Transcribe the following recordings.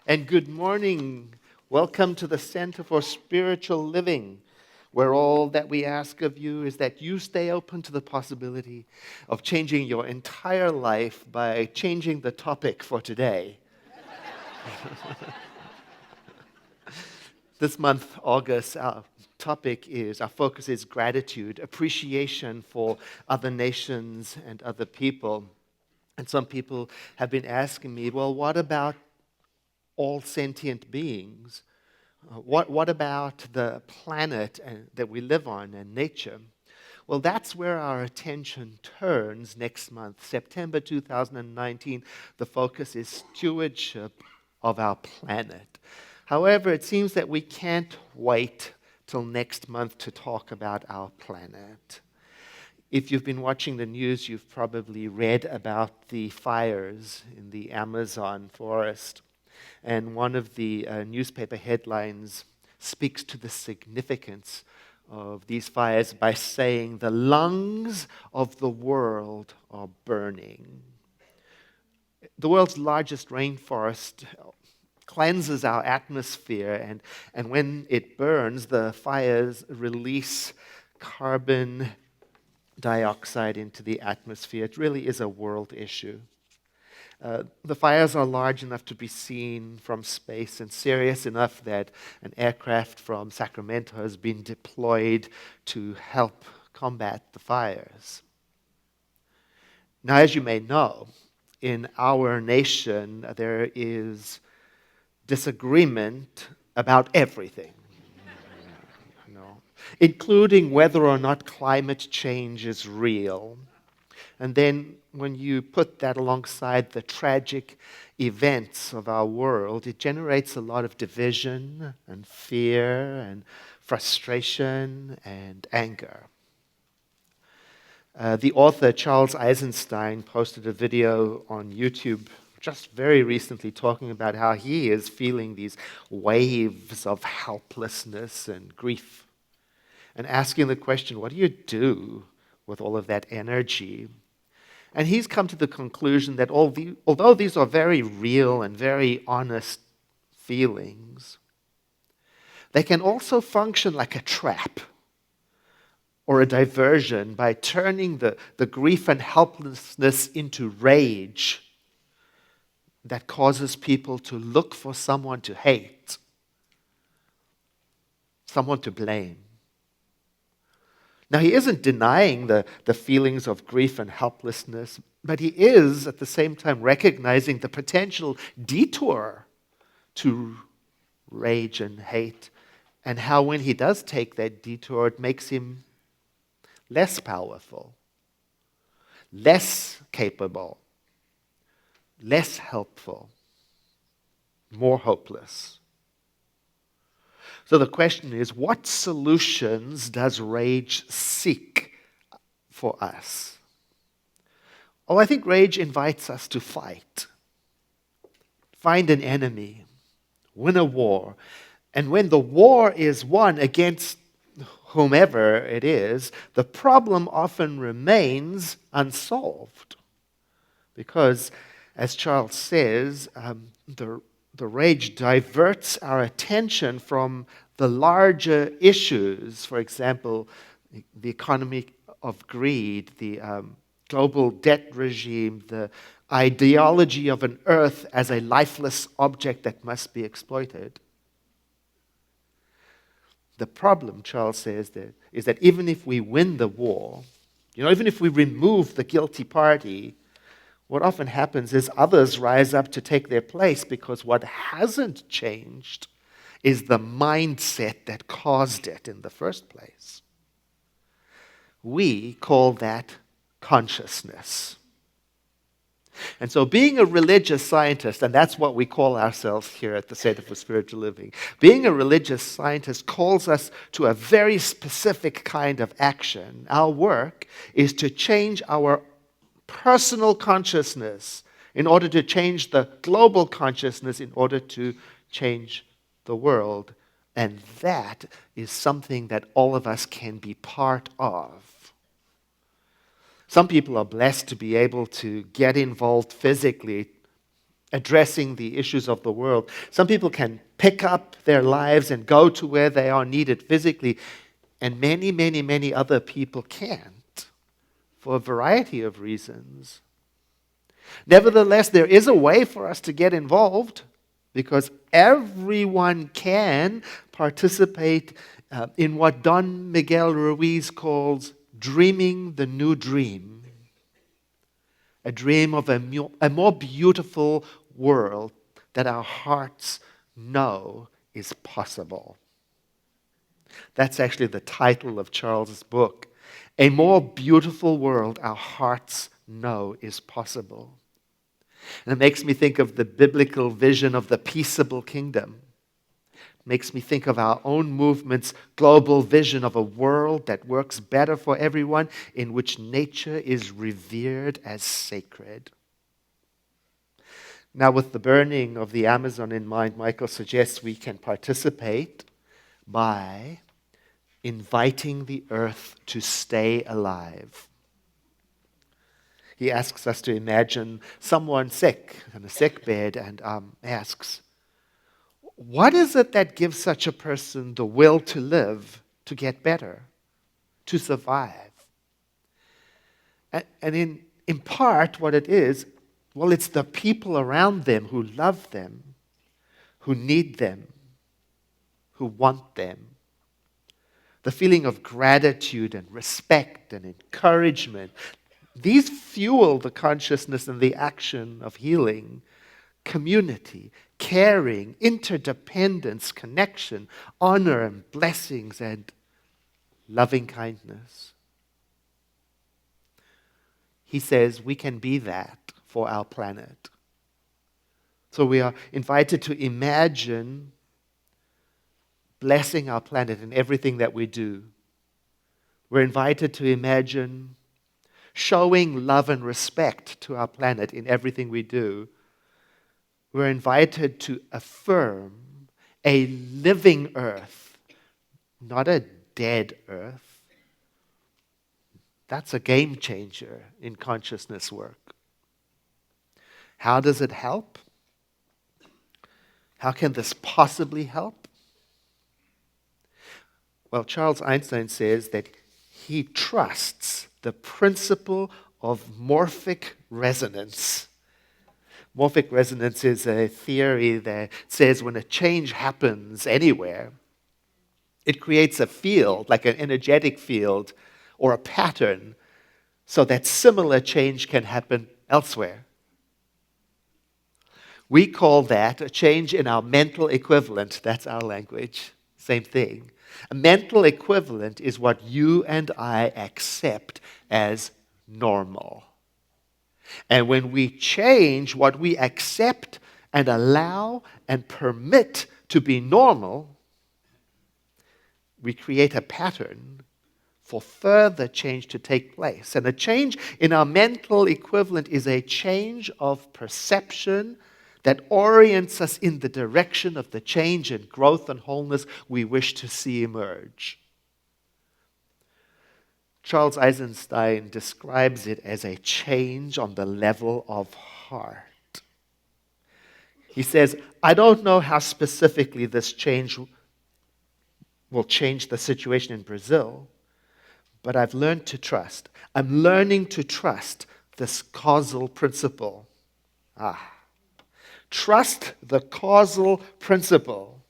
And good morning. Welcome to the Center for Spiritual Living, where all that we ask of you is that you stay open to the possibility of changing your entire life by changing the topic for today. This month, August, our focus is gratitude, appreciation for other nations and other people. And some people have been asking me, well, what about all sentient beings? What about the planet that we live on and nature? Well, that's where our attention turns next month, September 2019. The focus is stewardship of our planet. However, it seems that we can't wait till next month to talk about our planet. If you've been watching the news, you've probably read about the fires in the Amazon forest. And one of the newspaper headlines speaks to the significance of these fires by saying the lungs of the world are burning. The world's largest rainforest cleanses our atmosphere, and when it burns, the fires release carbon dioxide into the atmosphere. It really is a world issue. The fires are large enough to be seen from space and serious enough that an aircraft from Sacramento has been deployed to help combat the fires. Now, as you may know, in our nation, there is disagreement about everything, you know, including whether or not climate change is real. And then when you put that alongside the tragic events of our world, it generates a lot of division and fear and frustration and anger. The author Charles Eisenstein posted a video on YouTube just very recently talking about how he is feeling these waves of helplessness and grief and asking the question, what do you do with all of that energy? And he's come to the conclusion that although these are very real and very honest feelings, they can also function like a trap or a diversion by turning the grief and helplessness into rage that causes people to look for someone to hate, someone to blame. Now, he isn't denying the feelings of grief and helplessness, but he is at the same time recognizing the potential detour to rage and hate, and how when he does take that detour, it makes him less powerful, less capable, less helpful, more hopeless. So the question is, what solutions does rage seek for us? Oh, I think rage invites us to fight. Find an enemy. Win a war. And when the war is won against whomever it is, the problem often remains unsolved. Because, as Charles says, the rage diverts our attention from the larger issues, for example, the economy of greed, the global debt regime, the ideology of an earth as a lifeless object that must be exploited. The problem, Charles says, is that even if we win the war, even if we remove the guilty party, what often happens is others rise up to take their place because what hasn't changed is the mindset that caused it in the first place. We call that consciousness. And so being a religious scientist, and that's what we call ourselves here at the Center for Spiritual Living, being a religious scientist calls us to a very specific kind of action. Our work is to change our personal consciousness in order to change the global consciousness, in order to change the world. And that is something that all of us can be part of. Some people are blessed to be able to get involved physically addressing the issues of the world. Some people can pick up their lives and go to where they are needed physically, and many, many, many other people can't for a variety of reasons. Nevertheless, there is a way for us to get involved because everyone can participate in what Don Miguel Ruiz calls dreaming the new dream, a dream of a more beautiful world that our hearts know is possible. That's actually the title of Charles's book. A more beautiful world our hearts know is possible. And it makes me think of the biblical vision of the peaceable kingdom. It makes me think of our own movement's global vision of a world that works better for everyone, in which nature is revered as sacred. Now, with the burning of the Amazon in mind, Michael suggests we can participate by inviting the earth to stay alive. He asks us to imagine someone sick in a sick bed and asks, what is it that gives such a person the will to live, to get better, to survive? And in part, what it is, well, it's the people around them who love them, who need them, who want them. The feeling of gratitude and respect and encouragement, these fuel the consciousness and the action of healing, community, caring, interdependence, connection, honor and blessings and loving kindness. He says we can be that for our planet. So we are invited to imagine blessing our planet in everything that we do. We're invited to imagine showing love and respect to our planet in everything we do. We're invited to affirm a living earth, not a dead earth. That's a game changer in consciousness work. How does it help? How can this possibly help? Well, Charles Einstein says that he trusts the principle of morphic resonance. Morphic resonance is a theory that says when a change happens anywhere, it creates a field, like an energetic field or a pattern, so that similar change can happen elsewhere. We call that a change in our mental equivalent. That's our language. Same thing. A mental equivalent is what you and I accept as normal. And when we change what we accept and allow and permit to be normal, we create a pattern for further change to take place. And a change in our mental equivalent is a change of perception that orients us in the direction of the change and growth and wholeness we wish to see emerge. Charles Eisenstein describes it as a change on the level of heart. He says, I don't know how specifically this change will change the situation in Brazil, but I've learned to trust. I'm learning to trust this causal principle. Trust the causal principle.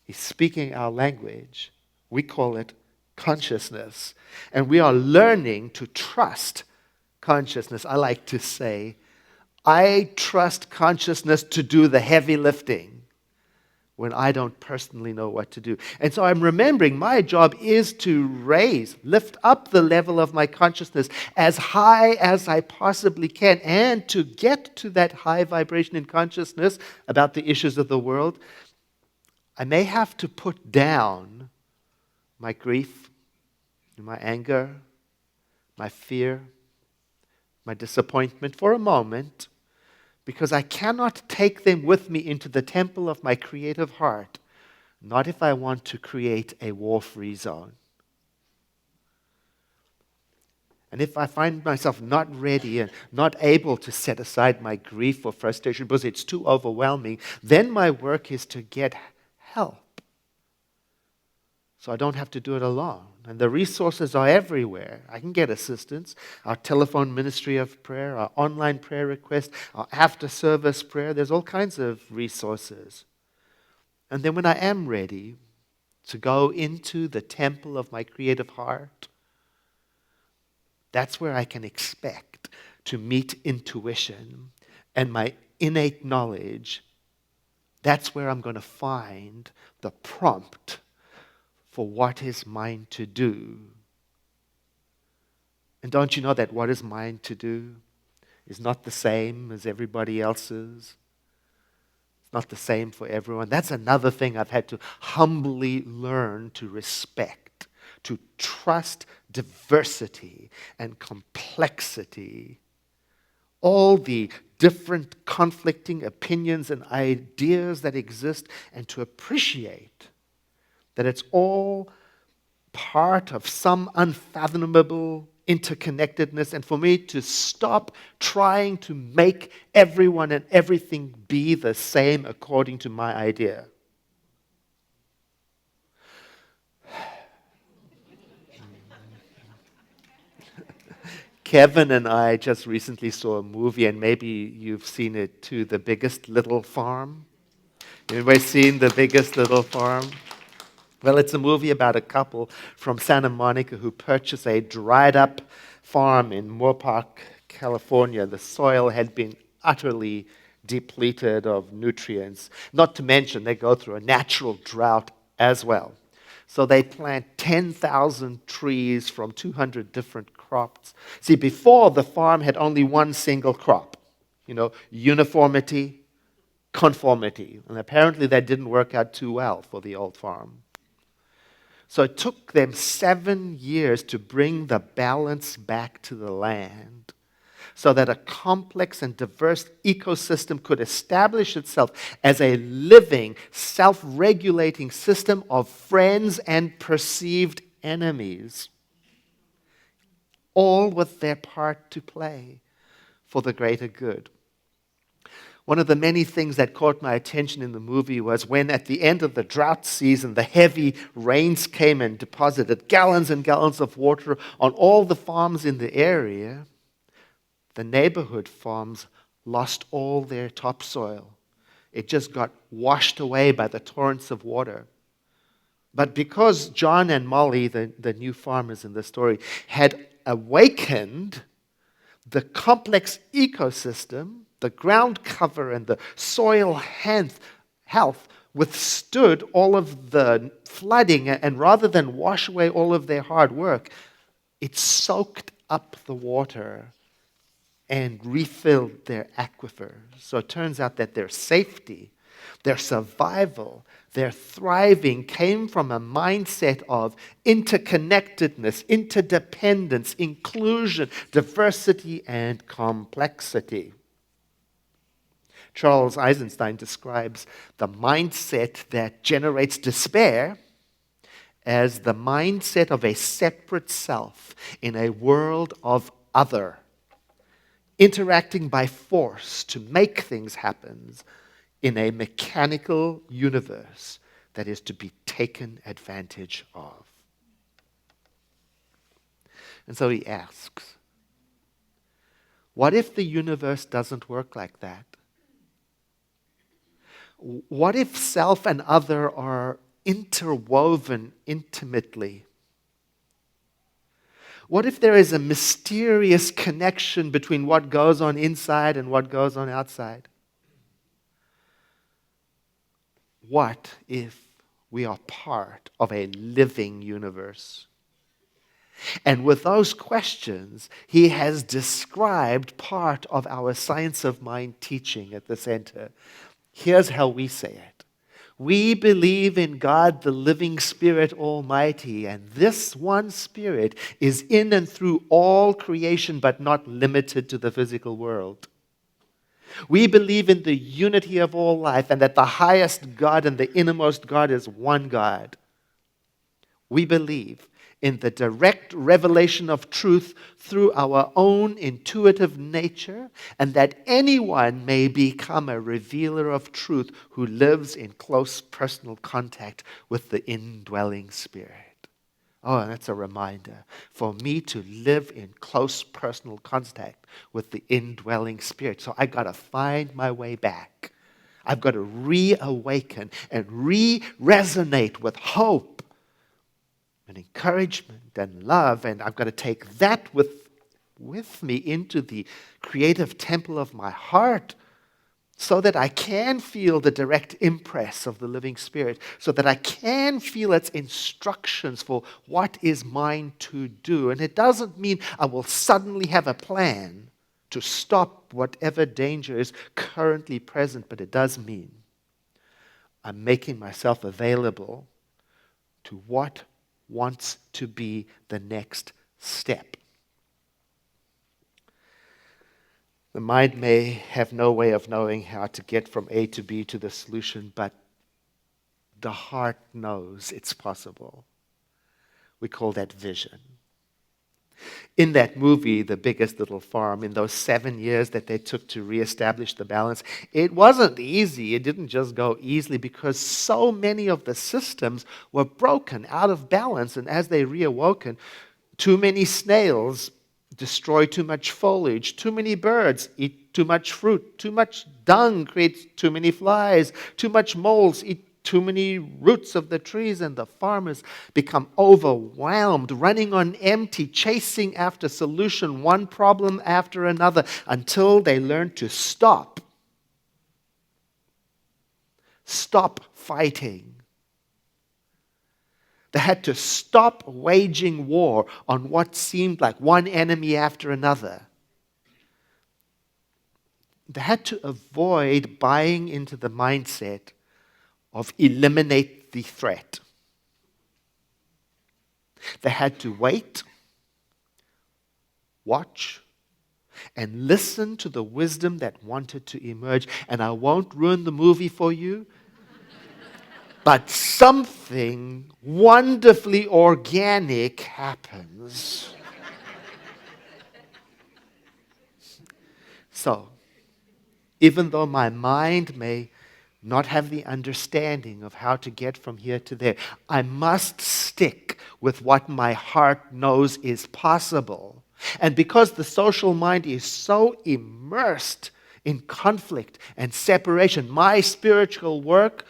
He's speaking our language. We call it consciousness. And we are learning to trust consciousness. I like to say, I trust consciousness to do the heavy lifting when I don't personally know what to do. And so I'm remembering my job is to lift up the level of my consciousness as high as I possibly can. And to get to that high vibration in consciousness about the issues of the world, I may have to put down my grief, my anger, my fear, my disappointment for a moment, because I cannot take them with me into the temple of my creative heart, not if I want to create a war-free zone. And if I find myself not ready and not able to set aside my grief or frustration because it's too overwhelming, then my work is to get help. So I don't have to do it alone. And the resources are everywhere. I can get assistance. Our telephone ministry of prayer, our online prayer request, our after-service prayer. There's all kinds of resources. And then when I am ready to go into the temple of my creative heart, that's where I can expect to meet intuition and my innate knowledge. That's where I'm going to find the prompt for what is mine to do. And don't you know that what is mine to do is not the same as everybody else's? It's not the same for everyone. That's another thing I've had to humbly learn to respect, to trust diversity and complexity. All the different conflicting opinions and ideas that exist, and to appreciate that it's all part of some unfathomable interconnectedness, and for me to stop trying to make everyone and everything be the same according to my idea. Kevin and I just recently saw a movie, and maybe you've seen it too, The Biggest Little Farm. Anybody seen The Biggest Little Farm? Well, it's a movie about a couple from Santa Monica who purchased a dried-up farm in Moorpark, California. The soil had been utterly depleted of nutrients. Not to mention, they go through a natural drought as well. So they plant 10,000 trees from 200 different crops. See, before, the farm had only one single crop. Uniformity, conformity. And apparently that didn't work out too well for the old farm. So it took them 7 years to bring the balance back to the land so that a complex and diverse ecosystem could establish itself as a living, self-regulating system of friends and perceived enemies, all with their part to play for the greater good. One of the many things that caught my attention in the movie was when, at the end of the drought season, the heavy rains came and deposited gallons and gallons of water on all the farms in the area. The neighborhood farms lost all their topsoil. It just got washed away by the torrents of water. But because John and Molly, the new farmers in the story, had awakened the complex ecosystem, the ground cover and the soil health withstood all of the flooding, and rather than wash away all of their hard work, it soaked up the water and refilled their aquifers. So it turns out that their safety, their survival, their thriving came from a mindset of interconnectedness, interdependence, inclusion, diversity, and complexity. Charles Eisenstein describes the mindset that generates despair as the mindset of a separate self in a world of other, interacting by force to make things happen in a mechanical universe that is to be taken advantage of. And so he asks, what if the universe doesn't work like that? What if self and other are interwoven intimately? What if there is a mysterious connection between what goes on inside and what goes on outside? What if we are part of a living universe? And with those questions, he has described part of our Science of Mind teaching at the center. Here's how we say it. We believe in God, the living Spirit Almighty, and this one Spirit is in and through all creation, but not limited to the physical world. We believe in the unity of all life, and that the highest God and the innermost God is one God. We believe in the direct revelation of truth through our own intuitive nature, and that anyone may become a revealer of truth who lives in close personal contact with the indwelling Spirit. Oh, and that's a reminder for me to live in close personal contact with the indwelling Spirit. So I got to find my way back. I've got to reawaken and re-resonate with hope and encouragement and love. And I've got to take that with me into the creative temple of my heart, so that I can feel the direct impress of the living Spirit, so that I can feel its instructions for what is mine to do. And it doesn't mean I will suddenly have a plan to stop whatever danger is currently present, but it does mean I'm making myself available to what wants to be the next step. The mind may have no way of knowing how to get from A to B to the solution, but the heart knows it's possible. We call that vision. In that movie, The Biggest Little Farm, in those 7 years that they took to reestablish the balance, it wasn't easy. It didn't just go easily because so many of the systems were broken, out of balance. And as they reawoken, too many snails destroy too much foliage, too many birds eat too much fruit, too much dung creates too many flies, too much moles eat too many roots of the trees, and the farmers become overwhelmed, running on empty, chasing after solution, one problem after another, until they learn to stop. Stop fighting. They had to stop waging war on what seemed like one enemy after another. They had to avoid buying into the mindset of eliminate the threat. They had to wait, watch, and listen to the wisdom that wanted to emerge. And I won't ruin the movie for you, but something wonderfully organic happens. So, even though my mind may not have the understanding of how to get from here to there, I must stick with what my heart knows is possible. And because the social mind is so immersed in conflict and separation, my spiritual work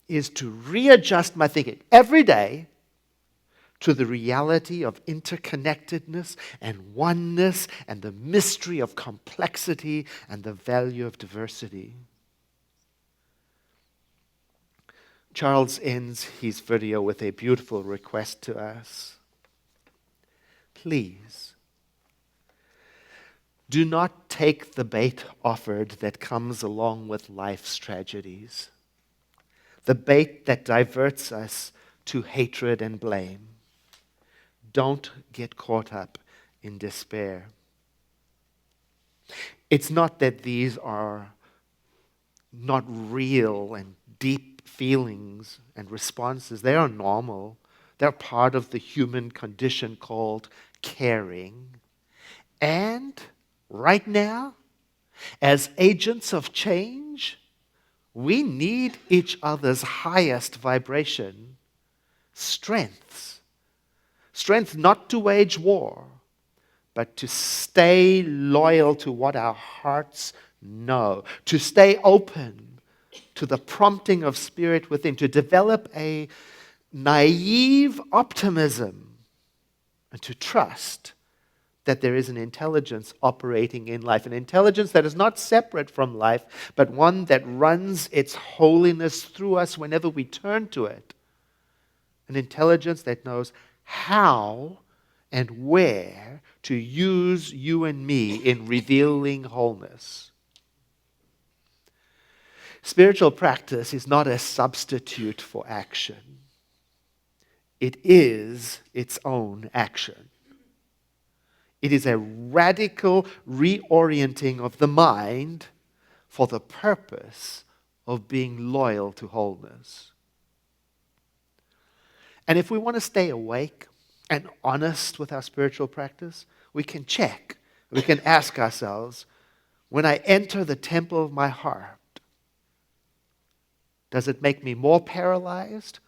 is to readjust my thinking every day to the reality of interconnectedness and oneness and the mystery of complexity and the value of diversity. Charles ends his video with a beautiful request to us. Please, do not take the bait offered that comes along with life's tragedies, the bait that diverts us to hatred and blame. Don't get caught up in despair. It's not that these are not real and deep feelings and responses. They are normal. They're part of the human condition called caring. And right now, as agents of change, we need each other's highest vibration, strengths. Strength not to wage war, but to stay loyal to what our hearts know, to stay open to the prompting of Spirit within, to develop a naive optimism, and to trust that there is an intelligence operating in life, an intelligence that is not separate from life, but one that runs its holiness through us whenever we turn to it. An intelligence that knows how and where to use you and me in revealing wholeness. Spiritual practice is not a substitute for action. It is its own action. It is a radical reorienting of the mind for the purpose of being loyal to wholeness. And if we want to stay awake and honest with our spiritual practice, we can check, we can ask ourselves, when I enter the temple of my heart, does it make me more paralyzed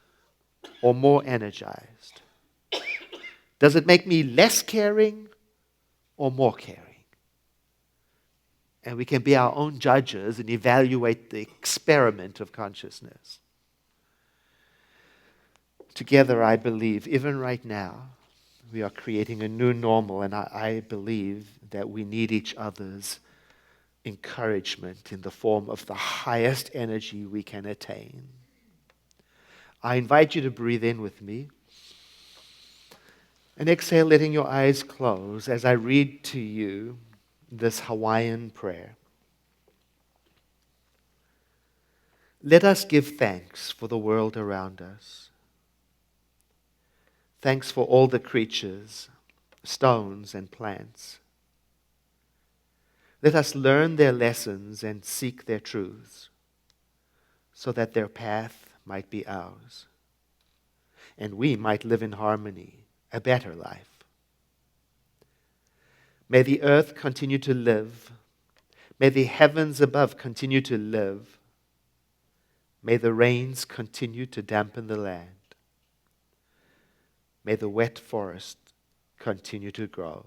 or more energized? Does it make me less caring or more caring? And we can be our own judges and evaluate the experiment of consciousness. Together, I believe, even right now, we are creating a new normal, and I believe that we need each other's encouragement in the form of the highest energy we can attain. I invite you to breathe in with me and exhale, letting your eyes close as I read to you this Hawaiian prayer. Let us give thanks for the world around us. Thanks for all the creatures, stones, and plants. Let us learn their lessons and seek their truths, so that their path might be ours, and we might live in harmony, a better life. May the earth continue to live. May the heavens above continue to live. May the rains continue to dampen the land. May the wet forest continue to grow.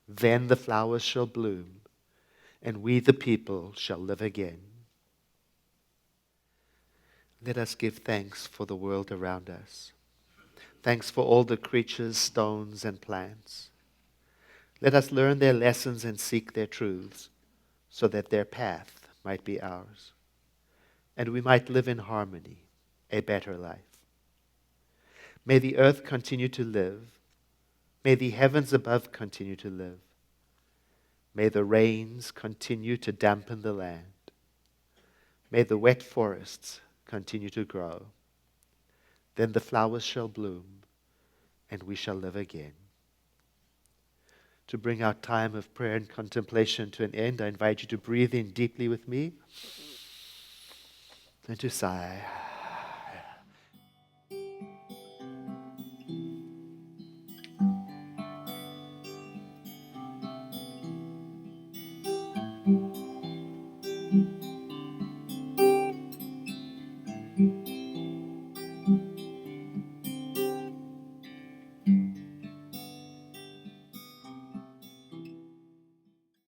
Then the flowers shall bloom, and we the people shall live again. Let us give thanks for the world around us. Thanks for all the creatures, stones, and plants. Let us learn their lessons and seek their truths, so that their path might be ours, and we might live in harmony, a better life. May the earth continue to live. May the heavens above continue to live. May the rains continue to dampen the land. May the wet forests continue to grow. Then the flowers shall bloom, and we shall live again. To bring our time of prayer and contemplation to an end, I invite you to breathe in deeply with me and to sigh.